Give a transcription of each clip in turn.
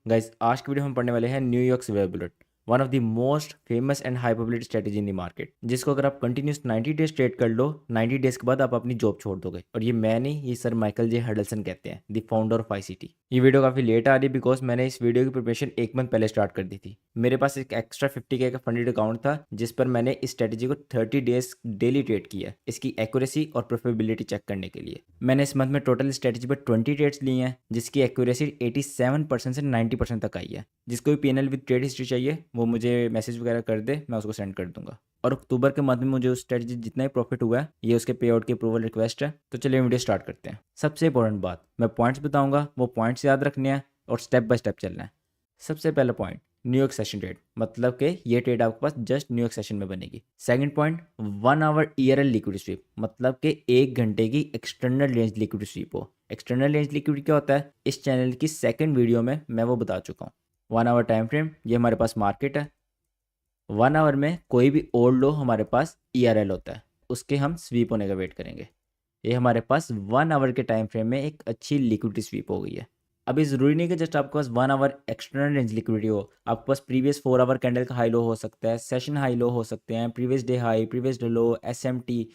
Guys आज की video हम पढ़ने वाले हैं New York swear bullet, one of the most famous and high probability strategy in the market, जिसको अगर आप कंटिन्यूस 90 डेज ट्रेड कर लो, 90 डेज के बाद आप अपनी जॉब छोड़ दोगे। और ये मैं नहीं, ये सर माइकल जे हडलसन कहते हैं, द फाउंडर ऑफ आईसीटी। ये वीडियो काफ़ी लेट आ रही है बिकॉज मैंने इस वीडियो की प्रिपरेशन एक मंथ पहले स्टार्ट कर दी थी। मेरे पास एक एक्स्ट्रा 50K का फंडेड अकाउंट था जिस पर मैंने इस स्ट्रेटेजी को 30 डेज डेली ट्रेड किया, इसकी एक्यूरेसी और प्रोफिटेबिलिटी चेक करने के लिए। मैंने इस मंथ में टोटल स्ट्रेटेजी पर 20 ट्रेड्स लिए हैं जिसकी एक्यूरेसी 87% से 90% तक आई है। जिसको भी पीएनएल विद ट्रेड हिस्ट्री चाहिए वो मुझे मैसेज वगैरह कर दे, मैं उसको सेंड कर दूंगा। और अक्टूबर के मंथ में मुझे उस स्ट्रेटजी जितना ही प्रॉफिट हुआ है ये उसके पे आउट की अप्रूवल रिक्वेस्ट है। तो चलिए वीडियो स्टार्ट करते हैं। सबसे इंपॉर्टेंट बात, मैं पॉइंट्स बताऊंगा, वो पॉइंट्स याद रखने हैं और स्टेप बाय स्टेप चलना है। सबसे पहला पॉइंट, न्यूयॉर्क सेशन ट्रेड, मतलब कि ये ट्रेड आपके पास जस्ट न्यूयॉर्क सेशन में बनेगी। Second point, 1 hour ERL liquidity sweep, मतलब कि 1 घंटे की एक्सटर्नल रेंज लिक्विडिटी स्वीप हो। एक्सटर्नल रेंज लिक्विडिटी क्या होता है, इस चैनल की सेकंड वीडियो में मैं वो बता चुका हूँ। 1 आवर टाइम फ्रेम, ये हमारे पास मार्केट है। 1 आवर में कोई भी ओल्ड लो हमारे पास ईआरएल होता है, उसके हम स्वीप होने का वेट करेंगे। ये हमारे पास 1 आवर के टाइम फ्रेम में एक अच्छी लिक्विडिटी स्वीप हो गई है। अभी ज़रूरी नहीं कि जस्ट आपके पास 1 आवर एक्सटर्नल रेंज लिक्विडिटी हो, आपके पास प्रीवियस 4 आवर कैंडल का हाई लो हो सकता है, सेशन हाई लो हो सकते हैं, previous day high, previous day low, SMT.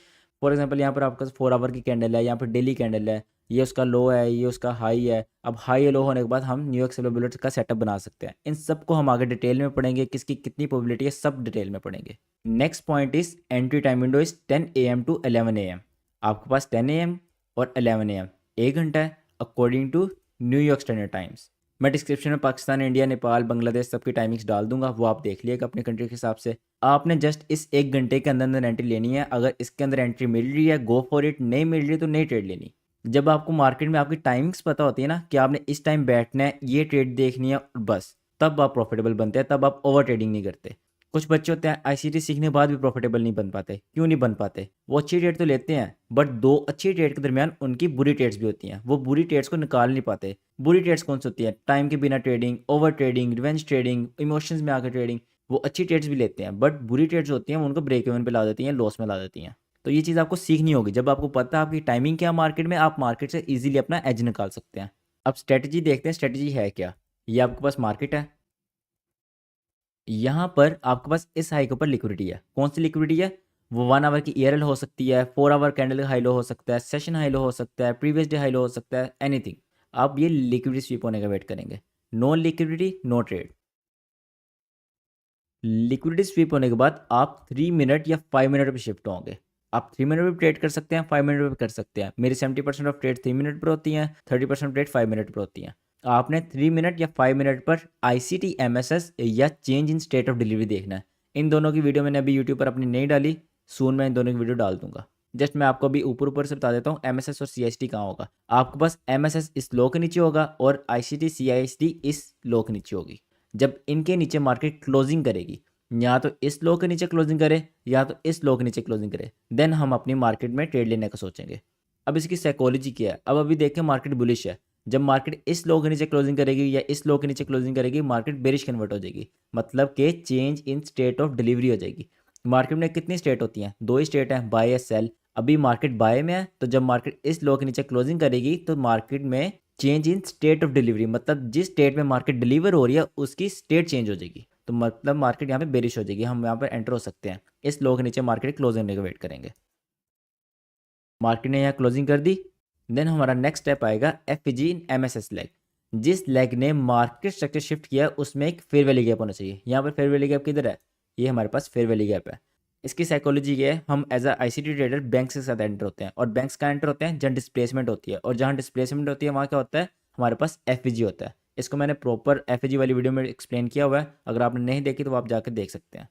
For example यहाँ पर आपके पास 4 आवर की कैंडल है, यहाँ पर डेली कैंडल है, ये उसका लो है, ये उसका हाई है। अब हाई या लो होने के बाद हम न्यूयॉर्क सिल्वर बुलेट का सेटअप बना सकते हैं। इन सबको हम आगे डिटेल में पढ़ेंगे, किसकी कितनी प्रोबेबिलिटी है सब डिटेल में पढ़ेंगे। Next point is entry time window is 10 AM to 11 AM। आपके पास 10 AM और 11 AM 1 घंटा है according to New York standard times. मैं डिस्क्रिप्शन में पाकिस्तान, इंडिया, नेपाल, बांग्लादेश सबकी टाइमिंग्स डाल दूंगा, वो आप देख लिएगा अपने कंट्री के हिसाब से। आपने जस्ट इस 1 घंटे के अंदर अंदर एंट्री लेनी है। अगर इसके अंदर एंट्री मिल रही है गो फॉर इट, नहीं मिल रही तो नहीं ट्रेड लेनी। जब आपको मार्केट में आपकी टाइमिंग्स पता होती है ना कि आपने इस टाइम बैठना है, ये ट्रेड देखनी है और बस, तब आप प्रॉफिटेबल बनते हैं, तब आप ओवर ट्रेडिंग नहीं करते। कुछ बच्चे होते हैं आईसीटी सीखने के बाद भी प्रॉफिटेबल नहीं बन पाते। क्यों नहीं बन पाते? वो अच्छी ट्रेड तो लेते हैं बट दो अच्छी ट्रेड के दरमियान उनकी बुरी ट्रेड्स भी होती हैं, वो बुरी ट्रेड्स को निकाल नहीं पाते। बुरी ट्रेड्स कौन सी होती है? टाइम के बिना trading, over trading, revenge trading, emotions में आकर ट्रेडिंग। वो अच्छी ट्रेड्स भी लेते हैं बट बुरी ट्रेड्स होती हैं उनको ब्रेक इवन पे ला देती हैं, लॉस में ला देती हैं। तो ये चीज़ आपको सीखनी होगी। जब आपको पता है आपकी टाइमिंग क्या मार्केट में, आप मार्केट से इजीली अपना एज निकाल सकते हैं। अब स्ट्रेटजी देखते हैं, स्ट्रेटजी है क्या। ये आपके पास मार्केट है, यहाँ पर आपके पास इस हाई के ऊपर लिक्विडिटी है। कौन सी लिक्विडिटी है? वो 1 आवर की ईआरएल हो सकती है, 4 आवर कैंडल का हाई लो हो सकता है, सेशन हाई लो हो सकता है, प्रीवियस डे हाई लो हो सकता है, एनीथिंग। आप ये लिक्विडिटी स्वीप होने का वेट करेंगे। No liquidity no trade. Liquidity sweep होने के बाद आप 3 मिनट या 5 मिनट पे शिफ्ट होंगे। आप 3 मिनट में ट्रेड कर सकते हैं, 5 मिनट में कर सकते हैं। मेरी 70% ऑफ ट्रेड 3 मिनट पर होती हैं, 30% ट्रेड 5 मिनट पर होती हैं। आपने 3 मिनट या 5 मिनट पर आईसीटी एमएसएस या change in state of delivery देखना है। इन दोनों की वीडियो मैंने अभी यूट्यूब पर अपनी नहीं डाली, सून मैं इन दोनों की वीडियो डाल दूंगा। जस्ट मैं आपको अभी ऊपर ऊपर से बता देता हूँ एमएसएस और सीएसटी कहाँ होगा। आपके पास एमएसएस इस लो के नीचे होगा और आईसीटी सीआईएसटी इस लो के नीचे होगी। जब इनके नीचे मार्केट क्लोजिंग करेगी, या तो इस लो के नीचे क्लोजिंग करे या तो इस लो के नीचे क्लोजिंग करे, देन हम अपनी मार्केट में ट्रेड लेने का सोचेंगे। अब इसकी साइकोलॉजी क्या है? अब अभी देखें मार्केट बुलिश है। जब मार्केट इस लो के नीचे क्लोजिंग करेगी या इस लो के नीचे क्लोजिंग करेगी, मार्केट बेरिश कन्वर्ट हो जाएगी, मतलब कि change in state of delivery हो जाएगी। मार्केट में कितनी स्टेट होती हैं? दो ही स्टेट हैं, बाय या सेल। अभी मार्केट बाय में है, तो जब मार्केट इस लो के नीचे क्लोजिंग करेगी तो मार्केट में change in state of delivery, मतलब जिस स्टेट में मार्केट डिलीवर हो रही है उसकी स्टेट चेंज हो जाएगी। तो मतलब मार्केट यहाँ पे बेरिश हो जाएगी, हम यहाँ पर एंटर हो सकते हैं। इस लो के नीचे मार्केट क्लोज होने का वेट करेंगे। मार्केट ने यहाँ क्लोजिंग कर दी, देन हमारा नेक्स्ट स्टेप आएगा एफजी इन एमएसएस लेग। जिस लेग ने मार्केट स्ट्रक्चर शिफ्ट किया उसमें एक फेयर वैल्यू गैप होना चाहिए। यहाँ पर फेयर वैल्यू गैप किधर है? ये हमारे पास फेयर वैल्यू गैप है। इसकी साइकोलॉजी ये है, हम as a ICT trader banks के साथ एंटर होते हैं, और बैंक्स का एंटर होते हैं जहाँ डिस्प्लेसमेंट होती है, और जहाँ डिस्प्लेसमेंट होती है वहाँ क्या होता है? हमारे पास एफजी होता है। इसको मैंने प्रॉपर एफजी वाली वीडियो में एक्सप्लेन किया हुआ है, अगर आपने नहीं देखी तो आप जाकर देख सकते हैं।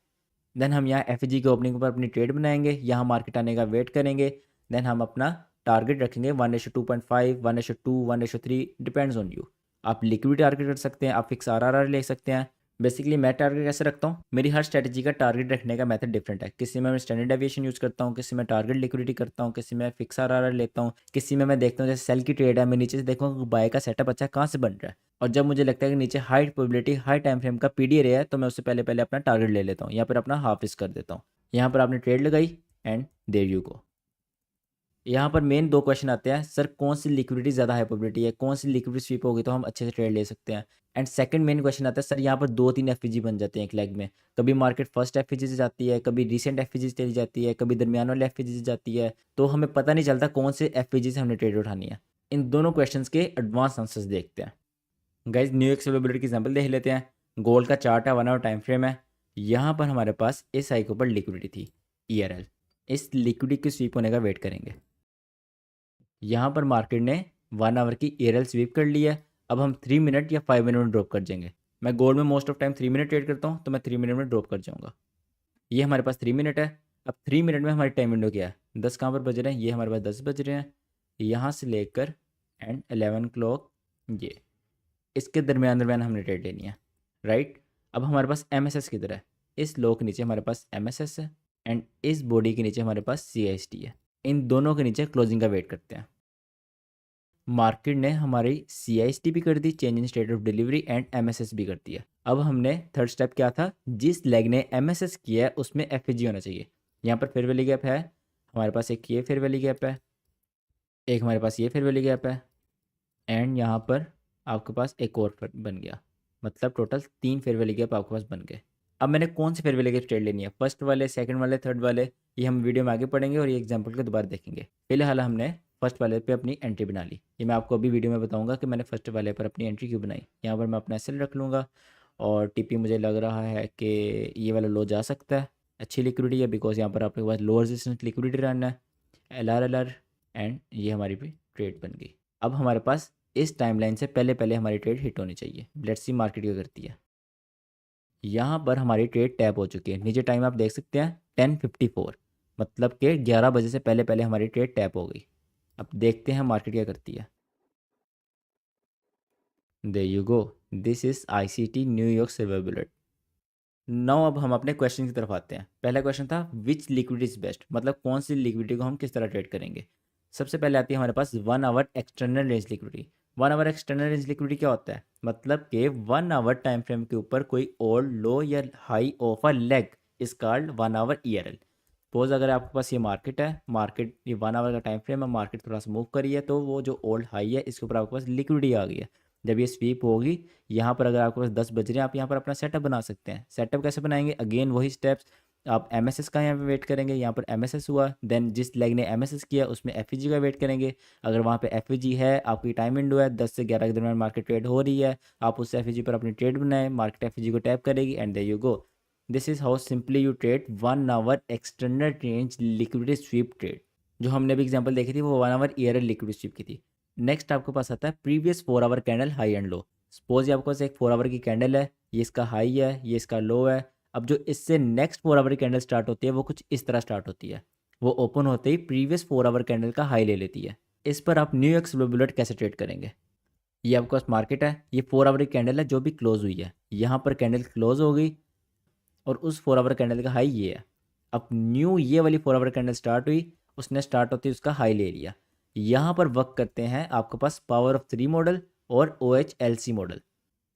देन हम यहाँ एफजी के ओपनिंग पर अपनी ट्रेड बनाएंगे, यहाँ मार्केट आने का वेट करेंगे। देन हम अपना टारगेट रखेंगे 1:2.5, 1:2, 1:3, डिपेंड्स ऑन यू। आप लिक्विड टारगेट कर सकते हैं, आप फिक्स आरआरआर ले सकते हैं। बेसिकली मैं टारगेट कैसे रखता हूँ, मेरी हर स्ट्रेटजी का टारगेट रखने का मेथड डिफरेंट है। किसी में मैं स्टैंडर्ड डेविएशन यूज़ करता हूँ, किसी में टारगेट लिक्विडिटी करता हूँ, किसी में फिक्स आरआरआर लेता हूँ, किसी में मैं देखता हूँ जैसे सेल की ट्रेड है, मैं नीचे से देखूँगा बाय का सेटअप अच्छा कहाँ से बन रहा है, और जब मुझे लगता है कि नीचे high probability high time frame का पीडी एरिया है तो मैं उससे पहले पहले अपना टारगेट ले लेता हूँ, या फिर अपना हाफ रिस्क कर देता हूँ। यहाँ पर आपने ट्रेड लगाई एंड देयर यू गो। यहाँ पर मेन 2 क्वेश्चन आते हैं, सर कौन सी लिक्विडिटी ज़्यादा हाई प्रोबेबिलिटी है, कौन सी लिक्विडिटी स्वीप होगी तो हम अच्छे से ट्रेड ले सकते हैं। एंड सेकंड मेन क्वेश्चन आता है, सर यहाँ पर 2-3 एफवीजी बन जाते हैं एक लेग में, कभी मार्केट फर्स्ट एफवीजी से जाती है, कभी रिसेंट एफवीजी से चली जाती है, कभी दरमियान वाले एफवीजी से जाती है, तो हमें पता नहीं चलता कौन से एफवीजी से हमने ट्रेड उठानी है। इन दोनों क्वेश्चंस के एडवांस आंसर्स देखते हैं। गाइज न्यू एक्स प्रोबेबिलिटी की एग्जांपल देख लेते हैं। गोल्ड का चार्ट है, 1 आवर टाइम फ्रेम है। यहाँ पर हमारे पास इस हाई के ऊपर लिक्विडिटी थी ERL, इस लिक्विडिटी के स्वीप होने का वेट करेंगे। यहाँ पर मार्केट ने 1 आवर की ERL स्वीप कर ली है। अब हम 3 मिनट या 5 मिनट में ड्रॉप कर जाएंगे। मैं गोल्ड में most of time 3 minute trade करता हूँ, तो मैं 3 मिनट में ड्रॉप कर जाऊँगा। ये हमारे पास 3 मिनट है। अब 3 मिनट में हमारी टाइम विंडो क्या है, 10 कहाँ पर बज रहे हैं, ये हमारे पास 10 बज रहे हैं। यहाँ से लेकर एंड 11 क्लॉक, ये इसके दरमियान हमने ट्रेड लेनी है, राइट। अब हमारे पास MSS किधर है, इस लो के नीचे हमारे पास MSS है एंड इस बॉडी के नीचे हमारे पास CIST है। इन दोनों के नीचे क्लोजिंग का वेट करते हैं। मार्केट ने हमारी CIST भी कर दी, change in state of delivery, and MSS भी कर दिया। अब हमने थर्ड स्टेप क्या था, जिस लेग ने MSS किया है उसमें FAG होना चाहिए। यहाँ पर फेयर वैल्यू गैप है, हमारे पास एक ये फेयर वैल्यू गैप है, एक हमारे पास ये फेयर वैल्यू गैप है, एंड यहाँ पर आपके पास एक और बन गया, मतलब टोटल 3 फेयर वैल्यू गैप आपके पास बन गए। अब मैंने कौन से फेयर वैल्यू गैप ट्रेड लेनी है, फर्स्ट वाले, सेकंड वाले, थर्ड वाले, ये हम वीडियो में आगे पढ़ेंगे और ये एग्जांपल के दोबारा देखेंगे। फिलहाल हमने फर्स्ट वाले पे अपनी एंट्री बना ली। ये मैं आपको अभी वीडियो में बताऊंगा कि मैंने फर्स्ट वाले पर अपनी एंट्री क्यों बनाई। यहाँ पर मैं अपना SL रख लूँगा और TP मुझे लग रहा है कि ये वाला लो जा सकता है, अच्छी लिक्विडिटी है, बिकॉज यहाँ पर आपके पास लो रेजिस्टेंस लिक्विडिटी रन है, LR एंड ये हमारी भी ट्रेड बन गई। अब हमारे पास इस टाइमलाइन से पहले पहले हमारी ट्रेड हिट होनी चाहिए। लेट्स सी मार्केट क्या करती है। यहाँ पर हमारी ट्रेड टैप हो चुकी है, नीचे टाइम आप देख सकते हैं 10:54, मतलब कि 11 बजे से पहले पहले हमारी ट्रेड टैप हो गई। अब देखते हैं मार्केट क्या करती है। There you go, this is ICT New York silver bullet. Now अब हम अपने क्वेश्चन की तरफ आते हैं। पहला क्वेश्चन था विच लिक्विडिटी इज बेस्ट, मतलब कौन सी लिक्विडिटी को हम किस तरह ट्रेड करेंगे। सबसे पहले आती है हमारे पास 1 hour external range liquidity. 1 hour external range liquidity क्या होता है, मतलब कि 1 आवर टाइम फ्रेम के ऊपर कोई और लो या high of a leg is called 1 hour ERL। Suppose अगर आपके पास ये मार्केट है, मार्केट ये 1 आवर का टाइम फ्रेम है, मार्केट थोड़ा सा मूव करी है, तो वो जो ओल्ड हाई है इसके ऊपर आपके पास लिक्विडिटी आ गई है। जब ये स्वीप होगी, यहाँ पर अगर आपके पास 10 बज रहे हैं, आप यहाँ पर अपना सेटअप बना सकते हैं। सेटअप कैसे बनाएंगे, अगेन वही स्टेप्स। आप MSS का यहाँ पे वेट करेंगे, यहाँ पर MSS हुआ, देन जिस लेग ने MSS किया उसमें FAG का वेट करेंगे। अगर वहाँ पे FAG है, आपकी टाइम विंडो है 10 से 11 के दरमियान मार्केट ट्रेड हो रही है, आप उस FAG पर अपनी ट्रेड बनाएं, मार्केट FAG को टैप करेगी and there you go. This is how simply you trade 1 hour external range liquidity sweep trade. जो हमने भी एग्जांपल देखी थी वो 1 आवर ERL लिक्विडिटी स्वीप की थी। नेक्स्ट आपके पास आता है previous 4 hour candle high and low. Suppose ये आपके पास एक 4 आवर की कैंडल है, ये इसका हाई है, ये इसका लो है। अब जो इससे नेक्स्ट 4 आवर की कैंडल स्टार्ट होती है वो कुछ इस तरह स्टार्ट होती है, वो ओपन होते ही प्रीवियस 4 आवर कैंडल का हाई ले लेती है। इस पर आप न्यू एक्स बुलेट कैसे ट्रेड करेंगे। ये आपके पास मार्केट है, ये 4 आवर की कैंडल है जो भी क्लोज हुई है, यहाँ पर कैंडल क्लोज हो गई और उस 4 आवर कैंडल का हाई ये है। अब न्यू ये वाली 4 आवर कैंडल स्टार्ट हुई, उसने स्टार्ट होती उसका हाई ले लिया। यहाँ पर वर्क करते हैं आपके पास पावर ऑफ 3 मॉडल और OHLC मॉडल।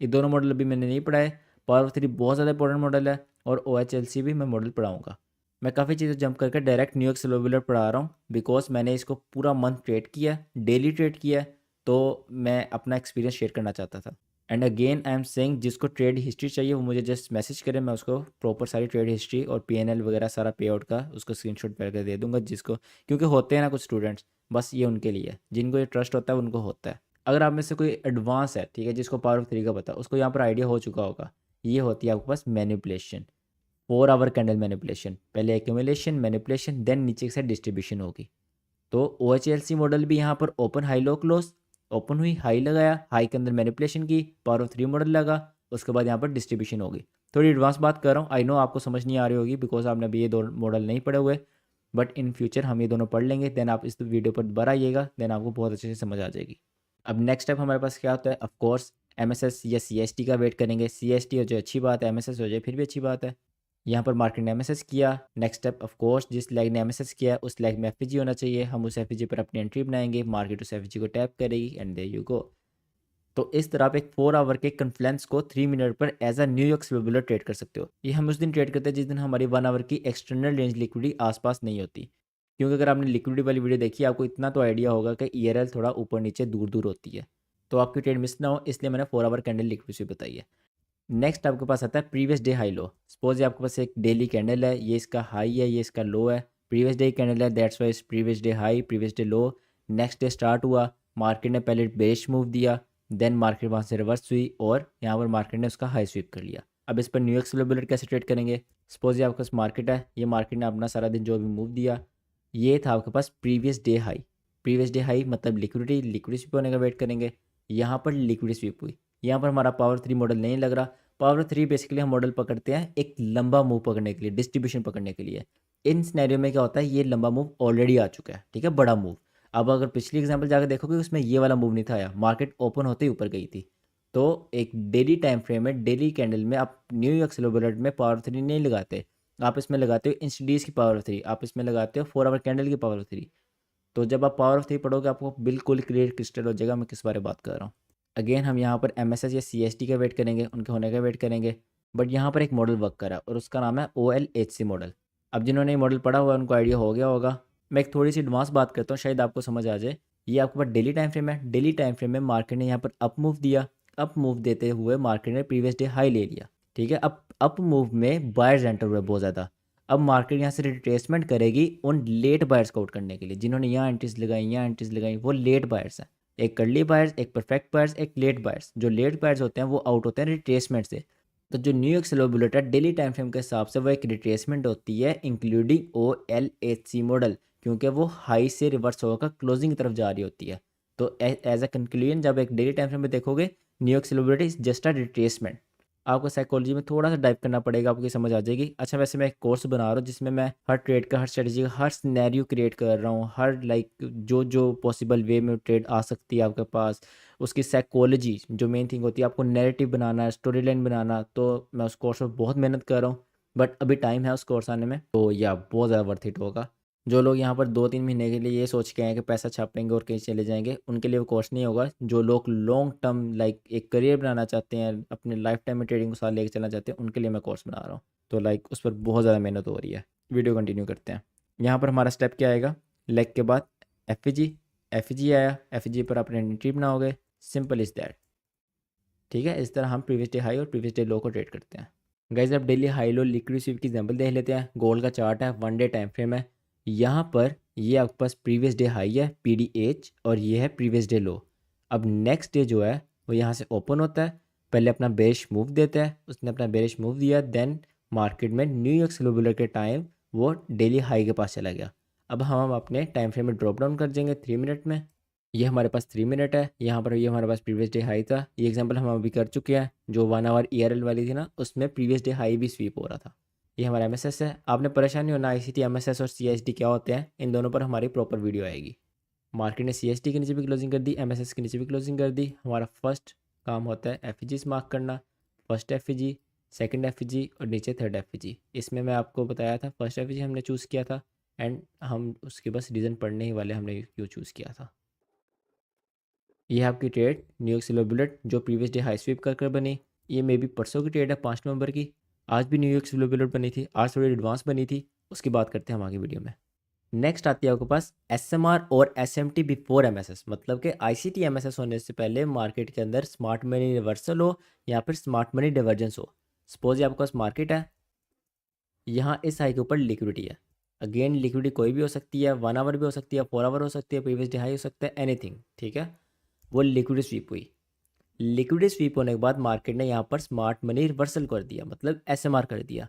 ये दोनों मॉडल अभी मैंने नहीं पढ़ाए। पावर ऑफ 3 बहुत ज़्यादा इंपॉर्टेंट मॉडल है और OHLC भी मैं मॉडल पढ़ाऊँगा। मैं काफ़ी चीज़ें जंप करके डायरेक्ट न्यू एक्स बुलेट पढ़ा रहा हूँ, बिकॉज मैंने इसको पूरा मंथ ट्रेड किया, डेली ट्रेड किया, तो मैं अपना एक्सपीरियंस शेयर करना चाहता था। And again I am saying, जिसको ट्रेड हिस्ट्री चाहिए वो मुझे जस्ट मैसेज करे, मैं उसको प्रॉपर सारी ट्रेड हिस्ट्री और PNL वगैरह सारा पे आउट का उसको स्क्रीनशॉट करके दे दूंगा। जिसको, क्योंकि होते हैं ना कुछ स्टूडेंट्स, बस ये उनके लिए, जिनको ये ट्रस्ट होता है उनको होता है। अगर आप में से कोई एडवांस है, ठीक है, जिसको पावर ऑफ 3 का पता है, उसको यहाँ पर आइडिया हो चुका होगा। ये होती है आपके पास मैनिपुलेशन, 4 आवर कैंडल मैनिपुलेशन। पहले एक्यूमुलेशन, मैनिपुलेशन, देन नीचे से डिस्ट्रीब्यूशन होगी। तो OHLC मॉडल भी यहाँ पर open high low close, open हुई, हाई लगाया, हाई के अंदर मैनिपुलेशन की, पावर ऑफ 3 मॉडल लगा, उसके बाद यहाँ पर डिस्ट्रीब्यूशन होगी। थोड़ी एडवांस बात कर रहा हूँ, आई नो आपको समझ नहीं आ रही होगी बिकॉज आपने अभी ये दो मॉडल नहीं पढ़े हुए, बट इन फ्यूचर हम ये दोनों पढ़ लेंगे, देन आप इस वीडियो पर दोबारा आइएगा, देन आपको बहुत अच्छे से समझ आ जाएगी। अब नेक्स्ट स्टेप हमारे पास क्या होता है, ऑफकोर्स MSS या CST का वेट करेंगे। CST हो जाए अच्छी बात है, MSS हो जाए फिर भी अच्छी बात है। यहाँ पर मार्केट ने MSS किया, नेक्स्ट स्टेप ऑफ कोर्स जिस लेग ने MSS किया उस लेग में FAG होना चाहिए, हम उस FAG पर अपनी एंट्री बनाएंगे, मार्केट उस FAG को टैप करेगी एंड देयर यू गो। तो इस तरह आप एक 4 आवर के कन्फ्लुएंस को 3 मिनट पर as a New York bullet trade कर सकते हो। ये हम उस दिन ट्रेड करते हैं जिस दिन हमारी 1 आवर की एक्सटर्नल रेंज लिक्विडिटी आसपास नहीं होती, क्योंकि अगर आपने लिक्विडिटी वाली वीडियो देखी आपको इतना तो आइडिया होगा कि ईआरएल थोड़ा ऊपर नीचे दूर दूर होती है, तो आपकी ट्रेड मिस ना हो इसलिए मैंने 4 आवर कैंडल लिक्विडिटी बताई है। नेक्स्ट आपके पास आता है प्रीवियस डे हाई लो। सपोज ये आपके पास एक डेली कैंडल है, ये इसका हाई है, ये इसका लो है, प्रीवियस डे कैंडल है, that's wise previous day high previous day low. Next day start हुआ, मार्केट ने पहले बेरिश मूव दिया, देन मार्केट वहाँ से रिवर्स हुई और यहाँ पर मार्केट ने उसका हाई स्वीप कर लिया। अब इस पर न्यूयॉर्क स्लो बुलेट कैसे ट्रेड करेंगे? सपोज ये आपके पास मार्केट है, ये मार्केट ने अपना सारा दिन जो भी मूव दिया, ये था आपके पास previous day high. Previous day high मतलब लिक्विडिटी स्वीप होने का वेट करेंगे। यहाँ पर लिक्विडिटी स्वीप हुई, यहाँ पर हमारा पावर 3 मॉडल नहीं लग रहा। पावर 3 बेसिकली हम मॉडल पकड़ते हैं एक लंबा मूव पकड़ने के लिए, डिस्ट्रीब्यूशन पकड़ने के लिए। इन सिनेरियो में क्या होता है, ये लंबा मूव ऑलरेडी आ चुका है, ठीक है, बड़ा मूव। अब अगर पिछली एग्जांपल जाकर देखोगे उसमें ये वाला मूव नहीं था आया, मार्केट ओपन होते ही ऊपर गई थी। तो एक डेली टाइम फ्रेम में, डेली कैंडल में आप न्यूयॉर्क स्लो बुलेट में पावर 3 नहीं लगाते, आप इसमें लगाते हो इंस्टीडीज की पावर 3, आप इसमें लगाते हो 4 आवर कैंडल की पावर 3। तो जब आप पावर ऑफ 3 पढ़ोगे आपको बिल्कुल क्लियर क्रिस्टल हो जाएगा मैं किस बारे में बात कर रहा हूँ। अगेन हम यहाँ पर एमएसएस या सीएसटी का वेट करेंगे, उनके होने का वेट करेंगे। बट यहाँ पर एक मॉडल वर्क कर रहा है और उसका नाम है OLHC मॉडल। अब जिन्होंने ये मॉडल पढ़ा हुआ है उनको आइडिया हो गया होगा। मैं एक थोड़ी सी एडवांस बात करता हूँ, शायद आपको समझ आ जाए। ये आपके पास डेली टाइम फ्रेम है, डेली टाइम फ्रेम में मार्केट ने यहाँ पर अप मूव दिया, अप मूव देते हुए मार्केट ने प्रीवियस डे हाई ले लिया, ठीक है। अब अप मूव में बायर्स एंटर हुए बहुत ज़्यादा। अब मार्केट यहाँ से रिट्रेसमेंट करेगी उन लेट बायर्स को आउट करने के लिए, जिन्होंने यहाँ एंट्रीज लगाई, यहाँ एंट्रीज लगाई, वो लेट बायर्स हैं। एक कर्ली बायर्स, एक परफेक्ट बायर्स, एक लेट बायर्स। जो लेट बायर्स होते हैं वो आउट होते हैं रिट्रेसमेंट से। तो जो न्यूयॉर्क स्लो बुलेट है डेली टाइम फ्रेम के हिसाब से वो एक रिट्रेसमेंट होती है इंक्लूडिंग OLHC मॉडल, क्योंकि वो हाई से रिवर्स होकर क्लोजिंग की तरफ जा रही होती है। तो एज अ कंक्लूजन जब एक डेली टाइम फ्रेम में देखोगे New York slow bullet is just a retracement. आपको साइकोलॉजी में थोड़ा सा डाइव करना पड़ेगा, आपको ये समझ आ जाएगी। अच्छा वैसे मैं एक कोर्स बना रहा हूँ जिसमें मैं हर ट्रेड का, हर स्ट्रेटजी का, हर सिनेरियो क्रिएट कर रहा हूँ, हर जो जो पॉसिबल वे में ट्रेड आ सकती है आपके पास, उसकी साइकोलॉजी जो मेन थिंग होती है, आपको नैरेटिव बनाना है, स्टोरी लाइन बनाना। तो मैं उस कोर्स में बहुत मेहनत कर रहा हूँ, बट अभी टाइम है उस कोर्स आने में, तो या बहुत ज़्यादा वर्थ इट होगा। जो लोग यहाँ पर 2-3 महीने के लिए ये सोच के आए कि पैसा छापेंगे और कहीं चले जाएंगे, उनके लिए वो कोर्स नहीं होगा। जो लोग लॉन्ग टर्म एक करियर बनाना चाहते हैं, अपने लाइफ टाइम में ट्रेडिंग को साथ लेके चलना चाहते हैं, उनके लिए मैं कोर्स बना रहा हूँ। तो उस पर बहुत ज़्यादा मेहनत हो रही है। वीडियो कंटिन्यू करते हैं। यहाँ पर हमारा स्टेप क्या आएगा, लेग के बाद एफ आया, एफ पर आपने एंट्री बनाओगे, सिंपल इज़ दैट, ठीक है। इस तरह हम प्रीवियस डे हाई और प्रीवियस डे लो को ट्रेड करते हैं। गाइज अब daily high low liquid sweep की एग्जांपल देख लेते हैं। गोल्ड का चार्ट है, 1 डे टाइम फ्रेम है। यहाँ पर ये आपके पास प्रीवियस डे हाई है PDH और ये है प्रीवियस डे लो। अब नेक्स्ट डे जो है वो यहाँ से ओपन होता है, पहले अपना बेरिश मूव देता है, उसने अपना बेरिश मूव दिया, देन मार्केट में न्यूयॉर्क स्लो बुलेट के टाइम वो डेली हाई के पास चला गया। अब हम अपने टाइम फ्रेम में ड्रॉप डाउन कर देंगे 3 मिनट में। ये हमारे पास 3 मिनट है, यहाँ पर ये हमारे पास प्रीवियस डे हाई था। ये एग्जांपल हम अभी कर चुके हैं, जो 1 आवर ERL वाली थी ना उसमें प्रीवियस डे हाई भी स्वीप हो रहा था। ये हमारा MSS है। आपने परेशानी होना ICT MSS और CSD क्या होते हैं, इन दोनों पर हमारी प्रॉपर वीडियो आएगी। मार्केट ने CSD के नीचे भी क्लोजिंग कर दी, MSS के नीचे भी क्लोजिंग कर दी। हमारा फर्स्ट काम होता है FEGs मार्क करना, फर्स्ट FEG, सेकेंड FEG और नीचे थर्ड FEG। इसमें मैं आपको बताया था फर्स्ट FEG हमने चूज़ किया था, एंड हम उसके बस रीज़न पढ़ने ही वाले हमने क्यों चूज़ किया था। ये है आपकी ट्रेड न्यूयॉर्क स्लो बुलेट जो प्रीवियस डे हाई स्वीप कर बनी। ये मे बी परसों की ट्रेड है 5 नवंबर की। आज भी न्यूयॉर्क स्लो बुलेट बनी थी, आज थोड़ी एडवांस बनी थी, उसकी बात करते हैं हम आगे वीडियो में। नेक्स्ट आती है आपके पास SMR और SMT बिफोर MSS, मतलब कि ICT MSS होने से पहले मार्केट के अंदर स्मार्ट मनी रिवर्सल हो या फिर स्मार्ट मनी डिवर्जेंस हो। सपोज ये आपके पास मार्केट है, यहाँ इस हाई के ऊपर लिक्विडिटी है। अगेन लिक्विडिटी कोई भी हो सकती है, 1 आवर भी हो सकती है, 4 आवर हो सकती है, प्रीवियस डे हाई हो सकता है, एनीथिंग, ठीक है। वो लिक्विडिटी स्वीप हुई। लिक्विडिटी स्वीप होने के बाद मार्केट ने यहाँ पर स्मार्ट मनी रिवर्सल कर दिया, मतलब SMR कर दिया,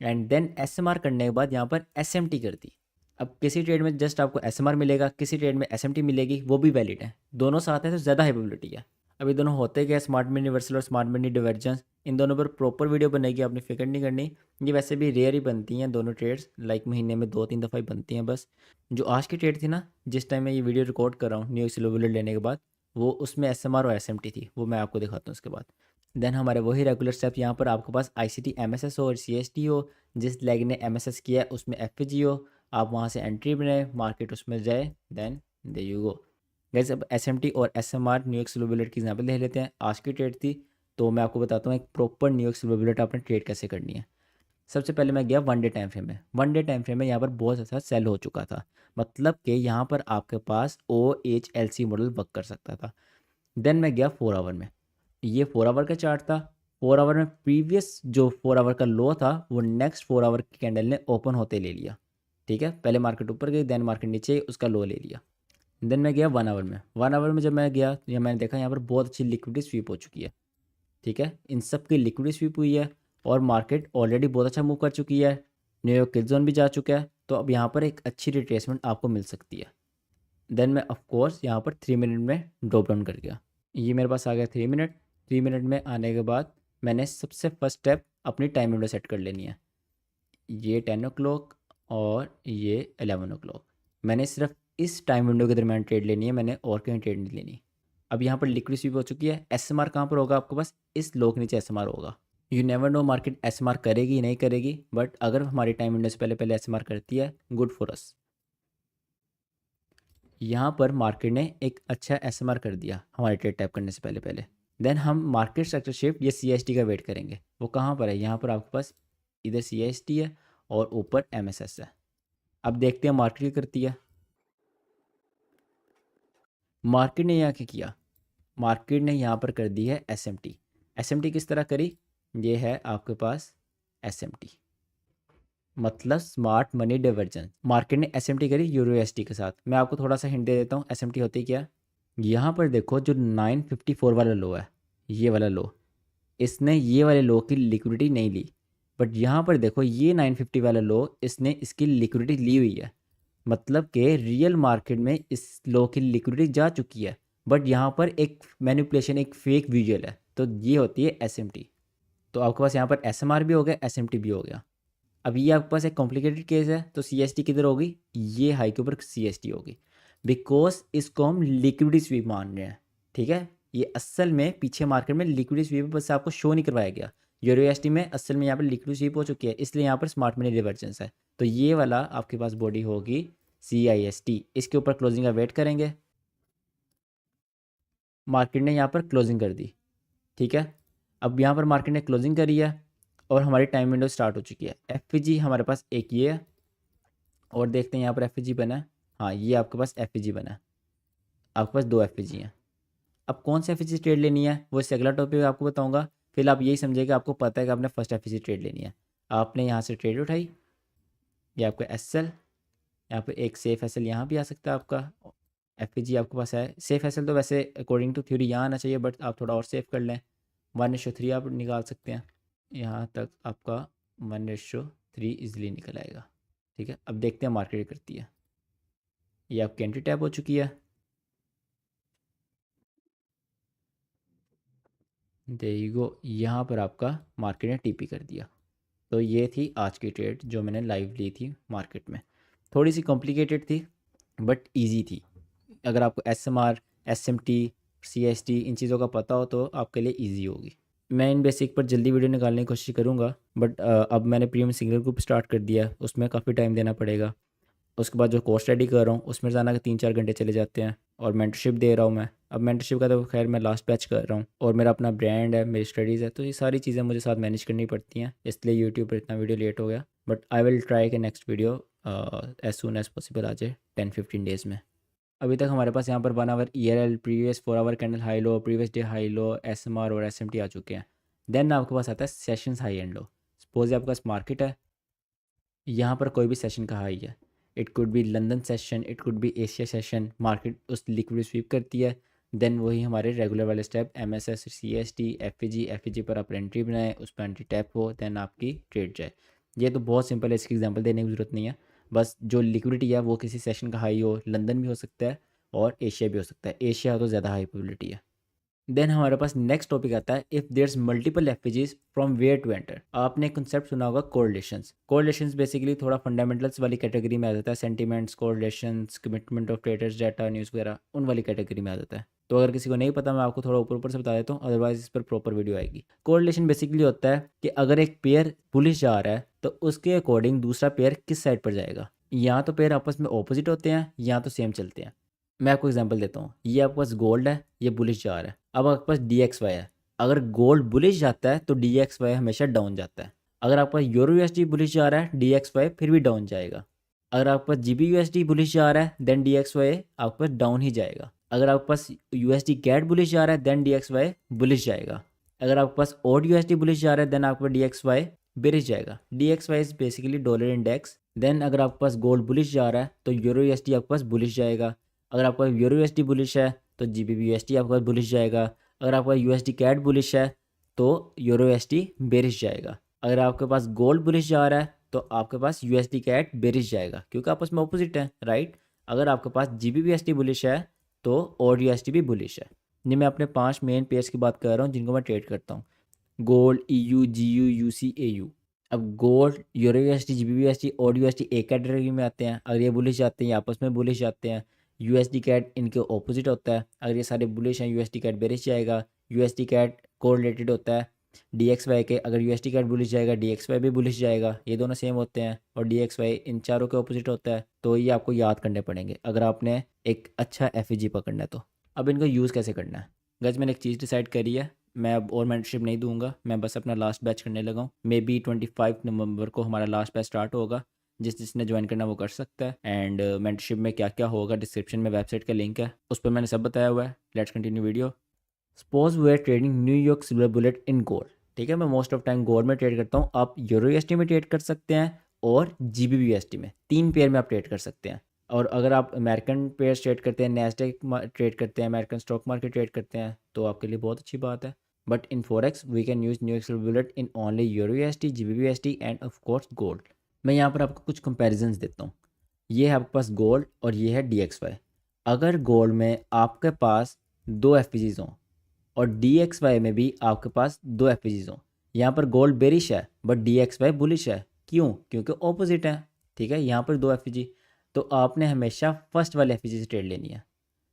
एंड देन SMR करने के बाद यहाँ पर SMT कर दी। अब किसी ट्रेड में जस्ट आपको SMR मिलेगा, किसी ट्रेड में SMT मिलेगी, वो भी वैलिड है। दोनों साथ हैं तो ज़्यादा हाइपोबिलिटी है। अब ये दोनों होते क्या, स्मार्ट मनी रिवर्सल और स्मार्ट मनी डिवर्जेंस, इन दोनों पर प्रॉपर वीडियो बनेगी, आपने फिक्र नहीं करनी। ये वैसे भी रेयर ही बनती हैं दोनों ट्रेड्स, महीने में 2-3 दफ़ा ही बनती हैं बस। जो आज की ट्रेड थी ना, जिस टाइम मैं ये वीडियो रिकॉर्ड कर रहा हूँ न्यूयॉर्क स्लो बुलेट लेने के बाद, वो उसमें SMR और SMT थी, वो मैं आपको दिखाता हूँ उसके बाद। देन हमारे वही रेगुलर स्टेप, यहाँ पर आपके पास ICT MSS हो और CST हो। जिस लेग ने MSS किया है उसमें FPG हो, आप वहाँ से एंट्री बनाए, मार्केट उसमें जाए, then there you go. Guys अब SMT और SMR न्यूयॉर्क स्लो बुलेट की एग्जाम्पल ले लेते हैं। आज की ट्रेड थी तो मैं आपको बताता हूँ एक प्रॉपर न्यूयॉर्क स्लो बुलेट आपने ट्रेड कैसे करनी है। सबसे पहले मैं गया वन डे टाइम फ्रेम में। वन डे टाइम फ्रेम में यहाँ पर बहुत अच्छा सेल हो चुका था, मतलब कि यहाँ पर आपके पास OHLC मॉडल वर्क कर सकता था। देन मैं गया 4 आवर में। ये 4 आवर का चार्ट था। 4 आवर में प्रीवियस जो 4 आवर का लो था वो नेक्स्ट 4 आवर की कैंडल ने ओपन होते ले लिया। ठीक है, पहले मार्केट ऊपर गई, देन मार्केट नीचे उसका लो ले लिया। देन मैं गया 1 आवर में। 1 आवर में जब मैं गया तो मैंने देखा यहाँ पर बहुत अच्छी लिक्विडिटी स्वीप हो चुकी है। ठीक है, इन सब की लिक्विडिटी स्वीप हुई है और मार्केट ऑलरेडी बहुत अच्छा मूव कर चुकी है, न्यूयॉर्क किल जोन भी जा चुका है, तो अब यहाँ पर एक अच्छी रिट्रेसमेंट आपको मिल सकती है। देन मैं ऑफकोर्स यहाँ पर 3 मिनट में ड्रॉप डाउन कर गया। ये मेरे पास आ गया 3 मिनट। 3 मिनट में आने के बाद मैंने सबसे फर्स्ट स्टेप अपनी टाइम विंडो सेट कर लेनी है। ये 10 o'clock और ये 11 o'clock। मैंने सिर्फ इस टाइम विंडो के दरमियान ट्रेड लेनी है, मैंने और कहीं ट्रेड नहीं लेनी। अब यहाँ पर लिक्विड स्वीप हो चुकी है। SMR कहाँ पर होगा आपके पास? इस लो के नीचे SMR होगा। You never know market SMR करेगी नहीं करेगी, बट अगर हमारी टाइम विंडो से पहले पहले SMR करती है, गुड फॉर अस। यहाँ पर मार्केट ने एक अच्छा SMR कर दिया हमारे ट्रेड टैप करने से पहले पहले। देन हम मार्केट स्ट्रक्चर शिफ्ट या CST का वेट करेंगे। वो कहाँ पर है? यहाँ पर आपके पास इधर CST है और ऊपर MSS है। अब देखते हैं मार्केट क्या करती है। मार्केट ने यहाँ क्या किया? मार्केट ने यहाँ पर कर दी है SMT। SMT किस तरह करी? ये है आपके पास SMT, मतलब स्मार्ट मनी डाइवर्जन। मार्केट ने SMT करी यूरो के साथ। मैं आपको थोड़ा सा हिंट दे देता हूँ SMT होती क्या। यहाँ पर देखो जो 954 वाला लो है, ये वाला लो, इसने ये वाले लो की लिक्विडिटी नहीं ली, बट यहाँ पर देखो ये 950 वाला लो, इसने इसकी लिक्विडिटी ली हुई है। मतलब कि रियल मार्केट में इस लो की लिक्विडिटी जा चुकी है, बट यहाँ पर एक मैनिपुलेशन, एक फेक विजुअल है, तो ये होती है SMT। तो आपके पास यहाँ पर SMR भी हो गया, SMT भी हो गया। अब ये आपके पास एक कॉम्प्लिकेटेड केस है, तो CST किधर होगी? ये हाई के ऊपर CST होगी, बिकॉज इसको हम लिक्विडिटी स्वीप मान रहे हैं। ठीक है, ये असल में पीछे मार्केट में लिक्विडिटी स्वीप बस आपको शो नहीं करवाया गया। यूरो में असल में यहाँ पर लिक्विडिटी स्वीप हो चुकी है, इसलिए यहाँ पर स्मार्ट मनी डिवर्जेंस है। तो ये वाला आपके पास बॉडी होगी CIST। इसके ऊपर क्लोजिंग का वेट करेंगे। मार्केट ने यहाँ पर क्लोजिंग कर दी। ठीक है, अब यहाँ पर मार्केट ने क्लोजिंग करी है और हमारी टाइम विंडो स्टार्ट हो चुकी है। FVG हमारे पास एक ये है और देखते हैं यहाँ पर FVG बना है। हाँ, ये आपके पास FVG बना है। आपके पास 2 FVG हैं। अब कौन सी FVG ट्रेड लेनी है वो इससे अगला टॉपिक आपको बताऊंगा। फिर आप यही समझिए कि आपको पता है कि आपने फर्स्ट FVG ट्रेड लेनी है। आपने यहाँ से ट्रेड उठाई, ये आपका SL, यहाँ पर एक सेफ SL यहाँ भी आ सकता है आपका। FVG आपके पास है। सेफ SL तो वैसे अकॉर्डिंग टू थ्योरी यहाँ आना चाहिए, बट आप थोड़ा और सेफ कर लें। 1:3 आप निकाल सकते हैं। यहाँ तक आपका 1:3 इजीली निकल आएगा। ठीक है, अब देखते हैं मार्केट करती है। ये आपकी एंट्री टैप हो चुकी है। देयर यू गो, यहाँ पर आपका मार्केट ने TP कर दिया। तो ये थी आज की ट्रेड जो मैंने लाइव ली थी मार्केट में। थोड़ी सी कॉम्प्लिकेटेड थी बट इजी थी। अगर आपको SMR, SMT, CST इन चीज़ों का पता हो तो आपके लिए इजी होगी। मैं इन बेसिक पर जल्दी वीडियो निकालने की कोशिश करूँगा, बट अब मैंने प्रीमियम सिंगल ग्रुप स्टार्ट कर दिया है, उसमें काफ़ी टाइम देना पड़ेगा। उसके बाद जो कोर्स स्टडी कर रहा हूँ उसमें जाना के 3-4 घंटे चले जाते हैं, और मेंटरशिप दे रहा हूँ मैं। अब मेंटरशिप का तो खैर मैं लास्ट बैच कर रहा हूँ, और मेरा अपना ब्रांड है, मेरी स्टडीज़ है, तो ये सारी चीज़ें मुझे साथ मैनेज करनी पड़ती हैं, इसलिए यूट्यूब पर इतना वीडियो लेट हो गया। बट आई विल ट्राई के next video as soon as possible आ जाए 10-15 डेज़ में। अभी तक हमारे पास यहाँ पर 1 hour ERL, previous 4 hour candle high low, previous day high low, SMR और SMT आ चुके हैं। देन आपके पास आता है sessions high and low. Suppose आपके पास मार्केट है, यहाँ पर कोई भी सेशन का हाई है, it could be London session, it could be Asia session, market उस लिक्विड स्वीप करती है। देन वही हमारे रेगुलर वाले स्टेप MSS, CST, FVG पर आप एंट्री बनाएं, उस पर एंट्री टैप हो, देन आपकी ट्रेड जाए। ये तो बहुत सिंपल है, इसकी एग्जांपल देने की ज़रूरत नहीं है। बस जो लिक्विडिटी है वो किसी सेशन का हाई हो, लंदन भी हो सकता है और एशिया भी हो सकता है। एशिया तो ज़्यादा हाई प्रोबेबिलिटी है। देन हमारे पास नेक्स्ट टॉपिक आता है if there's multiple FPGs from where to enter. आपने कंसेप्ट सुना होगा कोरिलेशंस। कोरिलेशंस बेसिकली थोड़ा फंडामेंटल्स वाली कैटेगरी में आ जाता है। Sentiments, correlations, commitment of traders, data, news वगैरह उन वाली कैटेगरी में आ जाता है। तो अगर किसी को नहीं पता, मैं आपको थोड़ा ऊपर ऊपर से बता देता हूँ, अदरवाइज इस पर प्रॉपर वीडियो आएगी। कोरिलेशन बेसिकली होता है कि अगर एक पेयर बुलिश जा रहा है तो उसके अकॉर्डिंग दूसरा पेयर किस साइड पर जाएगा। या तो पेयर आपस में ऑपोजिट होते हैं या तो सेम चलते हैं। मैं आपको एग्जांपल देता हूँ। ये आपके पास गोल्ड है, ये बुलिश जा रहा है। अब आपके पास DXY है। अगर गोल्ड बुलिश जाता है तो DXY हमेशा डाउन जाता है। अगर आपका यूरो यूएसडी बुलिश जा रहा है DXY फिर भी डाउन जाएगा। अगर आपके पास GB USD बुलिश जा रहा है देन DXY आपके पास डाउन ही जाएगा। अगर आपके पास USD कैट बुलिश जा रहा है देन DXY बुलिश जाएगा। अगर आपके पास ओड USD बुलिश जा रहा है देन आपका DXY बेरिश जाएगा। DXY is basically dollar index. Then अगर आपके पास गोल्ड बुलिश जा रहा है तो यूरो USD आपके पास बुलिश जाएगा। अगर आपका यूरो USD बुलिश है तो GBP USD आपके पास बुलिश जाएगा। अगर आपका USD कैट बुलिश है तो यूरो USD बेरिश जाएगा। अगर आपके पास गोल्ड बुलिश जा रहा है तो आपके पास USD कैट बेरिश जाएगा क्योंकि आपस में ऑपोजिट है, राइट। अगर आपके पास GBP USD बुलिश है तो ओड USD भी बुलिश है। ये मैं अपने 5 मेन पेयर्स की बात कर रहा हूँ जिनको मैं ट्रेड करता हूँ। Gold, EU, GU, UC, AU। अब gold, euro USD, GBP USD, ओड USD एक कैटेगरी में आते हैं। अगर ये बुलिश जाते हैं ये आपस में बुलिश जाते हैं। USD कैट इनके ऑपोजिट होता है। अगर ये सारे बुलिश हैं USD कैट बेरिश जाएगा। USD कैट कोरिलेटेड होता है DXY के। अगर USD कैट बुलिश जाएगा DXY भी बुलिश जाएगा। ये दोनों सेम होते हैं और DXY इन चारों के ऑपोजिट होता है। तो ये आपको याद करने पड़ेंगे अगर आपने एक अच्छा FEG पकड़ना है तो। अब इनको यूज़ कैसे करना है? गाइस मैंने एक चीज़ डिसाइड करी है, मैं अब और मेंटरशिप नहीं दूंगा, मैं बस अपना लास्ट बैच करने लगा हूँ। मे बी 25 नवंबर को हमारा लास्ट बैच स्टार्ट होगा। जिसने ज्वाइन करना वो कर सकता है। एंड मेंटरशिप में क्या क्या होगा डिस्क्रिप्शन में वेबसाइट का लिंक है, उस पर मैंने सब बताया हुआ है। Let's continue video. Suppose we are trading New York silver bullet in gold. ठीक है, मैं मोस्ट ऑफ टाइम गोल्ड में ट्रेड करता हूँ। आप यूरो USD में ट्रेड कर सकते हैं और GBP USD में, 3 पेयर में आप ट्रेड कर सकते हैं। और अगर आप अमेरिकन पेयर ट्रेड करते हैं, नैस्डैक ट्रेड करते हैं, अमेरिकन स्टॉक मार्केट ट्रेड करते हैं तो आपके लिए बहुत अच्छी बात है। But in forex we can use New York silver bullet in only euro USD, GBP USD and of course gold. मैं यहाँ पर आपको कुछ कंपेरिजन्स देता हूँ। ये है आपके पास गोल्ड और ये है DXY। अगर गोल्ड में आपके पास 2 FEGs हों और DXY में भी आपके पास 2 FEGs हों, यहाँ पर गोल्ड बेरिश है बट DXY बुलिश है। क्यों? क्योंकि ऑपोजिट है। ठीक है, यहाँ पर 2 FEG, तो आपने हमेशा फर्स्ट वाले FEG से ट्रेड लेनी है।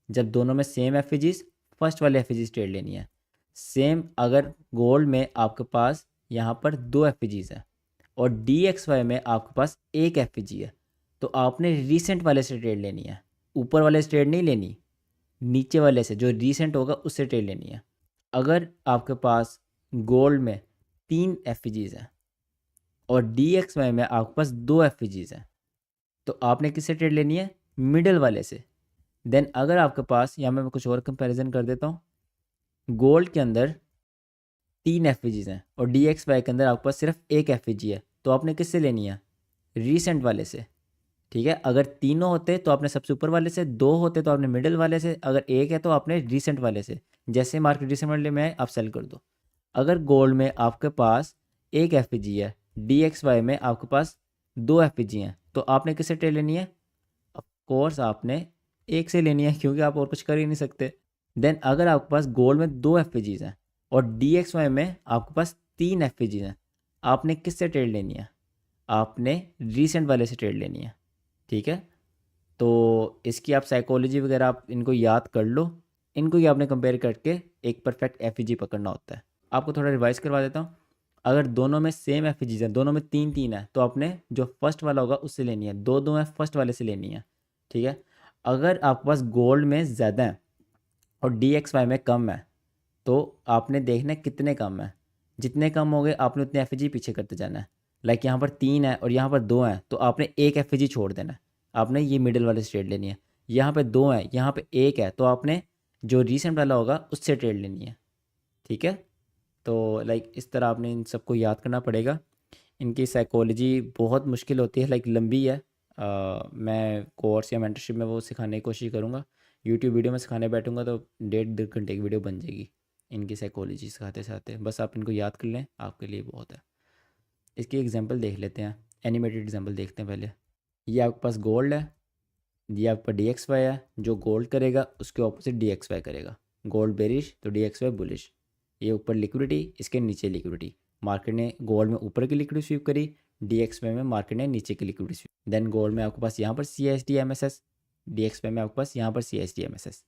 जब दोनों में सेम FEGs, फर्स्ट वाले FEG से ट्रेड लेनी है। सेम अगर गोल्ड में आपके पास यहाँ पर 2 FEGs है और DXY में आपके पास 1 FEG है तो आपने रीसेंट वाले से ट्रेड लेनी है। ऊपर वाले से ट्रेड नहीं लेनी, नीचे वाले से जो रीसेंट होगा उससे ट्रेड लेनी है। अगर आपके पास गोल्ड में 3 FEGs हैं और DXY में आपके पास 2 FEGs हैं तो आपने किससे ट्रेड लेनी है? मिडल वाले से। देन अगर आपके पास, यहाँ मैं कुछ और कंपैरिजन कर देता हूँ, गोल्ड के अंदर 3 FEGs हैं और DXY के अंदर आपके पास सिर्फ 1 FEG है तो आपने किससे लेनी है? रीसेंट वाले से। ठीक है, अगर तीनों होते तो आपने सबसे ऊपर वाले से, 2 होते तो आपने मिडिल वाले से, अगर 1 है तो आपने रीसेंट वाले से। जैसे मार्केट रिसेंट वाले में आप सेल कर दो। अगर गोल्ड में आपके पास 1 FEG है, DXY में आपके पास 2 FEG हैं तो आपने किससे ट्रेड लेनी है? ऑफ कोर्स आपने एक से लेनी है क्योंकि आप और कुछ कर ही नहीं सकते। देन अगर आपके पास गोल्ड में 2 FEGs हैं और DXY में आपके पास 3 FEGs हैं, आपने किससे ट्रेड लेनी है? आपने रीसेंट वाले से ट्रेड लेनी है। ठीक है, तो इसकी आप साइकोलॉजी वगैरह आप इनको याद कर लो। इनको ही आपने कंपेयर करके एक परफेक्ट FEG पकड़ना होता है। आपको थोड़ा रिवाइज करवा देता हूँ। अगर दोनों में सेम FEGs हैं, दोनों में 3-3 है तो आपने जो फर्स्ट वाला होगा उससे लेनी है। 2-2 है, फर्स्ट वाले से लेनी है। ठीक है, अगर आपके पास गोल्ड में ज़्यादा है और DXY में कम है तो आपने देखना है कितने कम है। जितने कम हो गए आपने उतने FEG पीछे करते जाना है। लाइक यहाँ पर 3 है और यहाँ पर 2 हैं तो आपने 1 FEG छोड़ देना है। आपने ये मिडिल वाले से ट्रेड लेनी है। यहाँ पे 2 है, यहाँ पे 1 है तो आपने जो रीसेंट वाला होगा उससे ट्रेड लेनी है। ठीक है, तो लाइक इस तरह आपने इन सबको याद करना पड़ेगा। इनकी साइकोलॉजी बहुत मुश्किल होती है, लाइक लंबी है। मैं कोर्स या मेंटरशिप में वो सिखाने की कोशिश करूँगा। यूट्यूब वीडियो में सिखाने बैठूंगा तो 1.5-2 घंटे की वीडियो बन जाएगी इनकी साइकोलॉजी सिखाते सिखाते। बस आप इनको याद कर लें, आपके लिए बहुत है। इसकी एग्जांपल देख लेते हैं, एनिमेटेड एग्जांपल देखते हैं पहले। ये आपके पास गोल्ड है, ये आपका DXY है। जो गोल्ड करेगा उसके ऑपोजिट DXY करेगा। गोल्ड बेरिश तो DXY बुलिश। ये ऊपर लिक्विडिटी, इसके नीचे लिक्विडिटी। मार्केट ने गोल्ड में ऊपर की लिक्विडिटी स्वीप करी, DXY में मार्केट ने नीचे की लिक्विडिटी स्वीप। देन गोल्ड में आपके पास यहाँ पर CSD MSS, DXY में आपके पास यहाँ पर CSD MSS।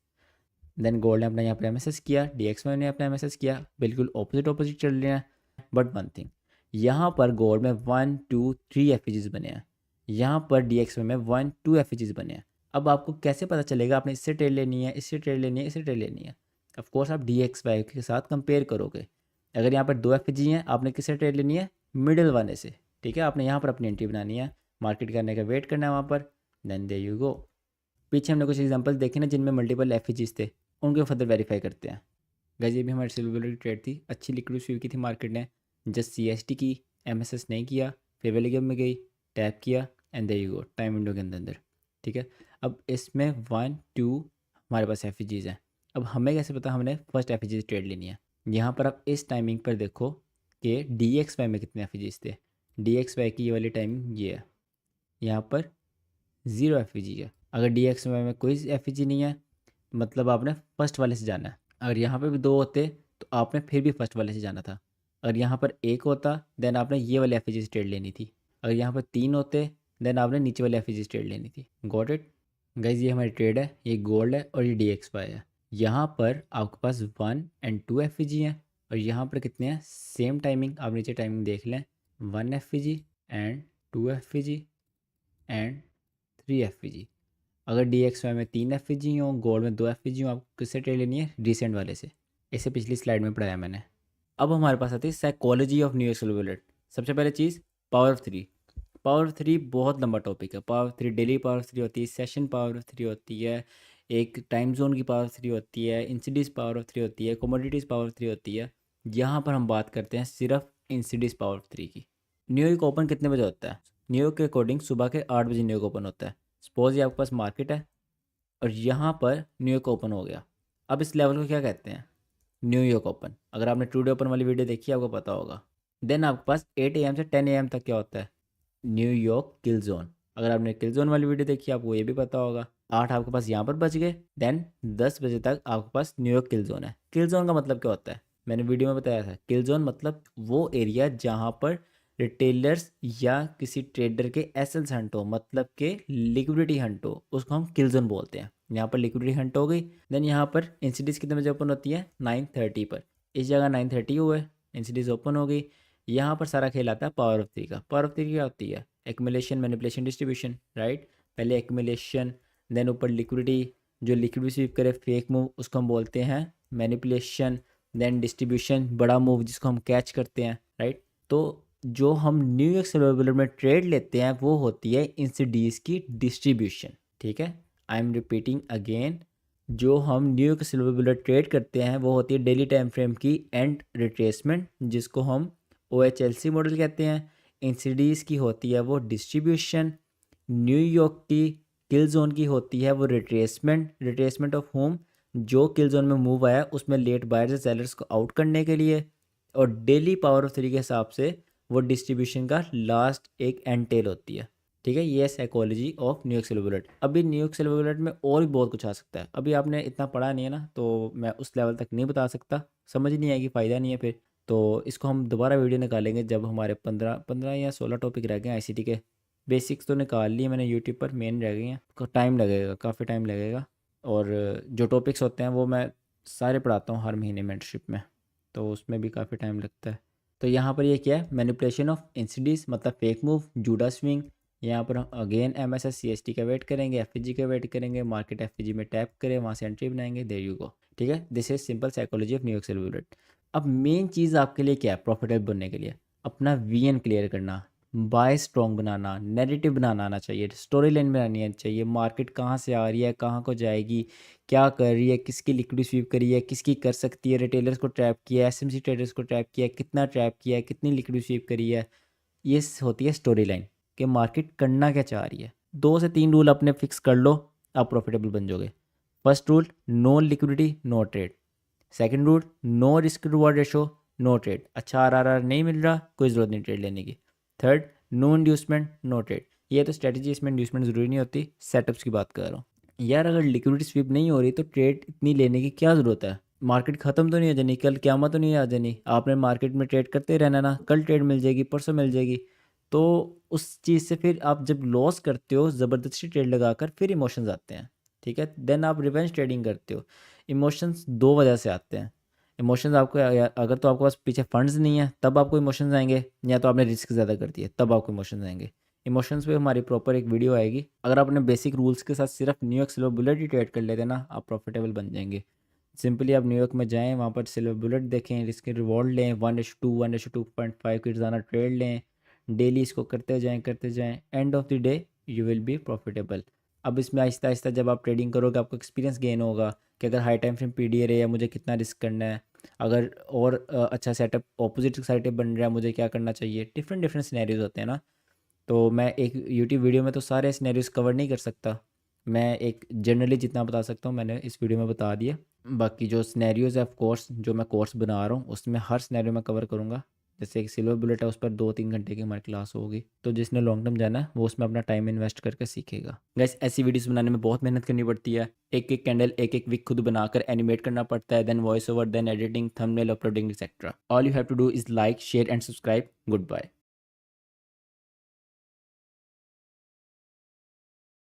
देन गोल्ड ने अपना यहाँ पर MSS किया, DXY ने अपना MSS किया। बिल्कुल ऑपोजिट चल रहे हैं। बट वन थिंग, यहाँ पर गोल्ड में 1 2 3 FEGs बने हैं, यहाँ पर DXY में 1 2 FEGs बने हैं। अब आपको कैसे पता चलेगा आपने इससे ट्रेड लेनी है, इससे ट्रेड लेनी है, इससे ट्रेड लेनी है? ऑफ कोर्स आप DXY के साथ कंपेयर करोगे। अगर यहाँ पर 2 FEG हैं, आपने किससे ट्रेड लेनी है? मिडिल वाले से, ठीक है। आपने यहाँ पर अपनी एंट्री बनानी है, मार्केट करने का वेट करना है वहाँ पर, देन देयर यू गो। पीछे हमने कुछ एग्जांपल देखे ना जिनमें मल्टीपल एफईजीज थे, उनको फर्दर वेरीफाई करते हैं। गाइस ये भी हमारी सिल्वर बुलेट की ट्रेड थी, अच्छी लिक्विड स्वीप की थी मार्केट ने, जस्ट सीएसटी की, एमएसएस नहीं किया, फेयर वैल्यू गैप में गई, टैप किया and there you go time window के अंदर, ठीक है। अब इसमें 1 2 हमारे पास एफईजीज हैं। अब हमें कैसे पता हमने फर्स्ट एफईजीज ट्रेड लेनी है? यहाँ पर आप इस टाइमिंग पर देखो कि DXY में कितने एफईजीज थे। DXY की ये वाली टाइमिंग ये है, यहाँ पर 0 एफईजी है। अगर DXY में कोई एफईजी नहीं है मतलब आपने फर्स्ट वाले से जाना है। अगर यहाँ पे भी 2 होते तो आपने फिर भी फर्स्ट वाले से जाना था। अगर यहाँ पर 1 होता देन आपने ये वाले एफईजी ट्रेड लेनी थी। अगर यहाँ पर 3 होते देन आपने नीचे वाले एफईजी ट्रेड लेनी थी। Got it guys? ये हमारी ट्रेड है, ये गोल्ड है और ये DXY है। यहाँ पर आपके पास 1 एंड 2 एफईजी हैं और यहाँ पर कितने हैं? सेम टाइमिंग, आप नीचे टाइमिंग देख लें, 1 FEG and 2 FEG and 3 FEG. अगर DXY में 3 एफईजी हो, गोल्ड में 2 एफईजी हो, आपको किससे ट्रेड लेनी है? रिसेंट वाले से। इसे पिछली स्लाइड में पढ़ाया मैंने। अब हमारे पास आती है psychology of new silver bullet. सबसे पहले चीज़ पावर ऑफ 3। पावर ऑफ 3 बहुत लंबा टॉपिक है। Power of 3 daily power of 3 होती है, सेशन पावर ऑफ 3 होती है, एक टाइम जोन की पावर ऑफ 3 होती है, इंसिडीज पावर ऑफ 3 होती है, कमोडिटीज़ पावर ऑफ 3 होती है। यहाँ पर हम बात करते हैं सिर्फ इंसिडीज पावर ऑफ 3 की। न्यूयॉर्क ओपन कितने बजे होता है? न्यूयॉर्क के अकॉर्डिंग सुबह के 8 बजे न्यूयॉर्क ओपन होता है। सपोज ये आपके पास मार्केट है और यहाँ पर न्यूयॉर्क ओपन हो गया। अब इस लेवल को क्या कहते हैं? New York open. अगर आपने टुडे ओपन वाली वीडियो देखी है आपको पता होगा। देन आपके पास 8 AM से 10 AM तक क्या होता है? न्यूयॉर्क किल जोन। अगर आपने किल जोन वाली वीडियो देखी आपको ये भी पता होगा। 8 आपके पास यहाँ पर बच गए, देन 10 बजे तक आपके पास न्यूयॉर्क किल जोन है। किल जोन का मतलब क्या होता है? मैंने वीडियो में बताया था। किल जोन मतलब वो एरिया जहाँ पर रिटेलर्स या किसी ट्रेडर के एसेल्स हंट हो, मतलब के लिक्विडिटी हंट हो, उसको हम किल जोन बोलते हैं। यहाँ पर लिक्विडिटी हंट हो गई, देन यहाँ पर इंसिडीज कितने बजे ओपन होती है? 9:30 पर। इस जगह 9:30 हुए, इंसिडीज ओपन हो गई। यहाँ पर सारा खेल आता है पावर ऑफ 3 का। पावर ऑफ 3 क्या होती है? Accumulation, manipulation, distribution, right. पहले एक्युमुलेशन, देन ऊपर लिक्विडिटी, जो लिक्विड स्वीप करे फेक मूव उसको हम बोलते हैं मैनिपुलेशन, देन डिस्ट्रीब्यूशन, बड़ा मूव जिसको हम कैच करते हैं, राइट। तो जो हम न्यूयॉर्क सिल्वर बुलेट में ट्रेड लेते हैं वो होती है इंसिडीज की डिस्ट्रीब्यूशन, ठीक है। आई एम रिपीटिंग अगेन, जो हम न्यूयॉर्क सिल्वर बुलेट ट्रेड करते हैं वो होती है डेली टाइम फ्रेम की एंड रिट्रेसमेंट, जिसको हम OHLC मॉडल कहते हैं। इंसिडीज की होती है वो डिस्ट्रीब्यूशन। न्यूयॉर्क की किल जोन की होती है वो रिट्रेसमेंट। रिट्रेसमेंट ऑफ होम, जो किल जोन में मूव आया उसमें लेट बायर्स या सेलर्स को आउट करने के लिए। और डेली पावर ऑफ 3 के हिसाब से वो डिस्ट्रीब्यूशन का लास्ट एक एंड टेल होती है, ठीक है। ये psychology of New York silver bullet. अभी न्यूयॉर्क सिल्वर बुलेट में और भी बहुत कुछ आ सकता है, अभी आपने इतना पढ़ा नहीं है ना, तो मैं उस लेवल तक नहीं बता सकता, समझ नहीं आएगी, फ़ायदा नहीं है फिर। तो इसको हम दोबारा वीडियो निकालेंगे जब हमारे 15 या 16 टॉपिक रह गए हैं ICT के। बेसिक्स तो निकाल लिए मैंने यूट्यूब पर, मेन रह गए हैं। टाइम लगेगा, काफ़ी टाइम लगेगा। और जो टॉपिक्स होते हैं वो मैं सारे पढ़ाता हूँ हर महीने मेंटरशिप में, तो उसमें भी काफ़ी टाइम लगता है। तो यहाँ पर ये क्या है? मैनिपुलेशन ऑफ इंसिडीज मतलब फेक मूव, जूडा स्विंग। यहाँ पर हम अगेन MSS CST का वेट करेंगे, FEG का वेट करेंगे, मार्केट FEG में टैप करें, वहाँ से एंट्री बनाएंगे, देयर यू गो, ठीक है। This is simple psychology of New York silver bullet. अब मेन चीज़ आपके लिए क्या है प्रॉफिटेबल बनने के लिए? अपना VN क्लियर करना, बाय स्ट्रॉन्ग बनाना, नैरेटिव बनाना आना चाहिए, स्टोरी लाइन बनानी आनी चाहिए, मार्केट कहाँ से आ रही है, कहाँ को जाएगी, क्या कर रही है, किसकी लिक्विड स्वीप करी है, किसकी कर सकती है, रिटेलर्स को ट्रैप किया है, SMC ट्रेडर्स को ट्रैप किया है, कितना ट्रैप किया है, कितनी लिक्विड स्वीप करी है। ये होती है स्टोरी लाइन कि मार्केट करना क्या चाह रही है। 2 से 3 रूल अपने फिक्स कर लो, आप प्रॉफिटेबल बन जाओगे। First rule, no liquidity no trade. Second rule, no risk reward ratio no trade. अच्छा RRR नहीं मिल रहा, कोई ज़रूरत नहीं ट्रेड लेने की। Third, no inducement no trade. ये तो स्ट्रेटजी, इसमें इंड्यूसमेंट ज़रूरी नहीं होती, सेटअप्स की बात कर रहा हूँ। यार अगर लिक्विडिटी स्वीप नहीं हो रही तो ट्रेड इतनी लेने की क्या ज़रूरत है? मार्केट ख़त्म तो नहीं हो जानी, कल क़यामत तो नहीं आ जानी, आपने मार्केट में ट्रेड करते रहना ना, कल ट्रेड मिल जाएगी, परसों मिल जाएगी। तो उस चीज़ से फिर आप जब लॉस करते हो ज़बरदस्ती ट्रेड लगाकर, फिर इमोशंस आते हैं, ठीक है। देन आप रिवेंज ट्रेडिंग करते हो। इमोशंस 2 वजह से आते हैं। इमोशंस आपको अगर तो आपके पास पीछे फंड्स नहीं है तब आपको इमोशंस आएंगे, या तो आपने रिस्क ज़्यादा कर दिया तब आपको इमोशंस आएंगे। इमोशंस पे हमारी प्रॉपर एक वीडियो आएगी। अगर आप अपने बेसिक रूल्स के साथ सिर्फ न्यूयॉर्क सिल्वर बुलेट ही ट्रेड कर लेते ना, आप प्रॉफिटेबल बन जाएंगे। सिंपली आप न्यूयॉर्क में जाएँ, वहाँ पर सिल्वर बुलेट देखें, इसके रिवॉर्ड लें, 1:2, 1:2.5 की रोज़ाना ट्रेड लें, डेली इसको करते जाएँ, end of the day you will be profitable. अब इसमें आहिस्ता-आहिस्ता जब आप ट्रेडिंग करोगे, आपको एक्सपीरियंस गेन होगा कि अगर हाई टाइम फ्रेम पीडीआर है या मुझे कितना रिस्क करना है, अगर और अच्छा सेटअप अपोजिट साइड पे बन रहा है, मुझे क्या करना चाहिए। डिफरेंट डिफरेंट सिनेरियोज होते हैं ना, तो मैं एक यूट्यूब वीडियो में तो सारे सिनेरियोज कवर नहीं कर सकता। मैं एक जनरली जितना बता सकता हूँ मैंने इस वीडियो में बता दिया। बाकी जो सिनेरियोज है ऑफ कोर्स जो मैं कोर्स बना रहा हूँ उसमें हर सिनेरियो में कवर करूँगा। जैसे एक सिल्वर बुलेट है, उस पर 2-3 घंटे की हमारी क्लास होगी, तो जिसने लॉन्ग टर्म जाना है वो उसमें अपना टाइम इन्वेस्ट करके सीखेगा। गैस ऐसी वीडियोस बनाने में बहुत मेहनत करनी पड़ती है। एक एक कैंडल एक एक विक खुद बनाकर एनिमेट करना पड़ता है, then voice over, then editing, thumbnail uploading etcetera. All you have to do is like, share and subscribe. Good bye.